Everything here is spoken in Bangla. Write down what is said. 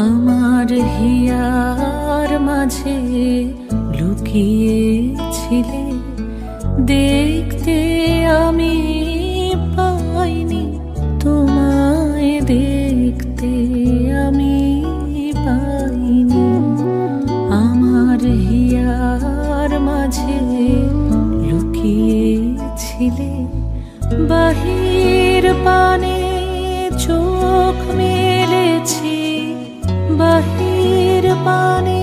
আমার হিয়ার মাঝে লুকিয়েছিলে, দেখতে আমি পাইনি তোমায়, দেখতে আমি পাইনি। আমার হিয়ার মাঝে লুকিয়েছিলে, বাহির পানে চোখ মেলেছি, বাহির পানে